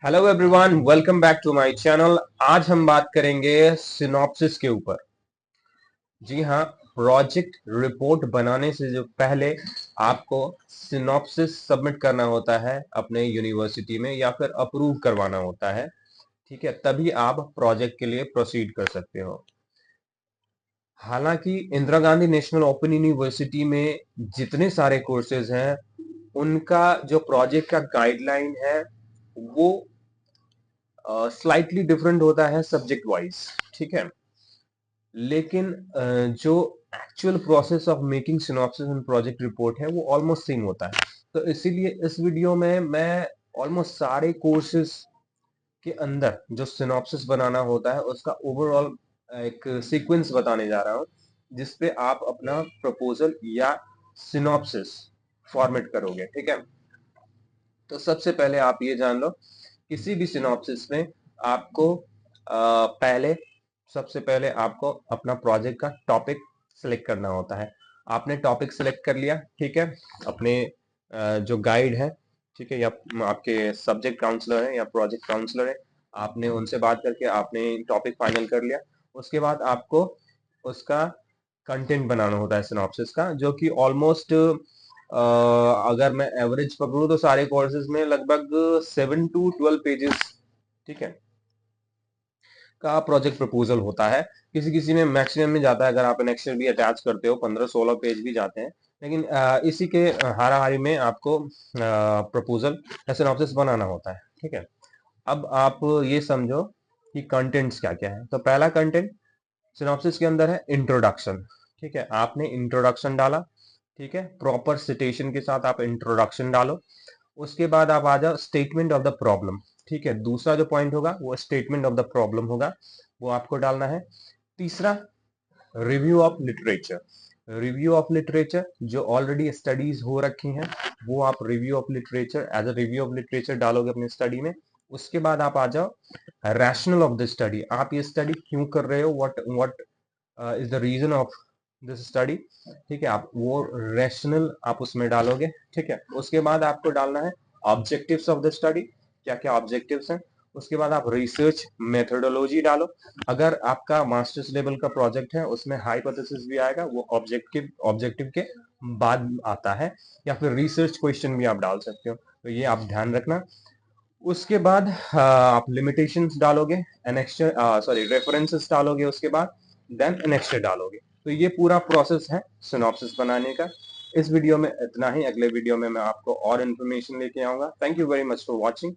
Hello everyone, welcome back to my channel. आज हम बात करेंगे सिनॉप्सिस के ऊपर। जी हाँ, प्रोजेक्ट रिपोर्ट बनाने से जो पहले आपको सिनॉप्सिस सबमिट करना होता है अपने यूनिवर्सिटी में या फिर अप्रूव करवाना होता है। ठीक है, तभी आप प्रोजेक्ट के लिए प्रोसीड कर सकते हो। हालांकि Indira Gandhi national open university में जितने सारे कोर्सेज हैं उनका जो प्रोजेक्ट का गाइडलाइन है वो स्लाइटली डिफरेंट होता है सब्जेक्ट वाइज। ठीक है, लेकिन जो actual process of making synopsis and project report है वो ऑलमोस्ट सेम होता है। तो इसीलिए इस वीडियो में मैं ऑलमोस्ट सारे कोर्सेज के अंदर जो सिनॉप्सिस बनाना होता है उसका ओवरऑल एक सीक्वेंस बताने जा रहा हूँ, जिसपे आप अपना प्रपोजल या सिनॉप्सिस फॉर्मेट करोगे। ठीक है, तो सबसे पहले आप ये जान लो, किसी भी सिनॉप्सिस में आपको पहले सबसे पहले आपको अपना प्रोजेक्ट का टॉपिक सिलेक्ट करना होता है। आपने टॉपिक सिलेक्ट कर लिया, ठीक है, अपने जो गाइड है, ठीक है, या आपके सब्जेक्ट काउंसलर है या प्रोजेक्ट काउंसलर है, आपने उनसे बात करके आपने टॉपिक फाइनल कर लिया। उसके बाद आपको उसका कंटेंट बनाना होता है सिनॉप्सिस का, जो कि ऑलमोस्ट अगर मैं एवरेज पकड़ूं तो सारे कोर्सेज में लगभग 7 to 12 पेजेस, ठीक है, का प्रोजेक्ट प्रपोजल होता है। किसी किसी में मैक्सिमम में जाता है, अगर आप एनेक्सर भी अटैच करते हो 15-16 पेज भी जाते हैं। लेकिन इसी के हाराहारी में आपको प्रपोजल या सिनॉप्सिस बनाना होता है। ठीक है, अब आप ये समझो कि कंटेंट्स क्या क्या है। तो पहला कंटेंट सिनॉप्सिस के अंदर है इंट्रोडक्शन। ठीक है, आपने इंट्रोडक्शन डाला, ठीक है, प्रॉपर सिटेशन के साथ आप इंट्रोडक्शन डालो। उसके बाद आप आ जाओ स्टेटमेंट ऑफ द प्रॉब्लम। ठीक है, दूसरा जो पॉइंट होगा वो स्टेटमेंट ऑफ द प्रॉब्लम होगा, वो आपको डालना है। तीसरा, review of literature. Review of literature जो ऑलरेडी स्टडीज हो रखी हैं वो आप review of literature as a review of literature डालोगे अपनी स्टडी में। उसके बाद आप आ जाओ रैशनल ऑफ द स्टडी। आप ये स्टडी क्यों कर रहे हो, what what is the reason of this study. ठीक है, आप वो रैशनल आप उसमें डालोगे। ठीक है, उसके बाद आपको डालना है ऑब्जेक्टिव्स ऑफ द स्टडी, क्या क्या ऑब्जेक्टिव्स हैं। उसके बाद आप रिसर्च मेथोडोलॉजी डालो। अगर आपका मास्टर्स लेवल का प्रोजेक्ट है उसमें हाइपोथेसिस भी आएगा, वो ऑब्जेक्टिव ऑब्जेक्टिव के बाद आता है, या फिर रिसर्च क्वेश्चन भी आप डाल सकते हो, तो ये आप ध्यान रखना। उसके बाद आप लिमिटेशंस डालोगे, एनेक्स्चर सॉरी रेफरेंसेस डालोगे, उसके बाद देन एनेक्स्चर डालोगे। तो ये पूरा प्रोसेस है सिनॉप्सिस बनाने का। इस वीडियो में इतना ही, अगले वीडियो में मैं आपको और इन्फॉर्मेशन लेके आऊंगा। Thank you very much for watching.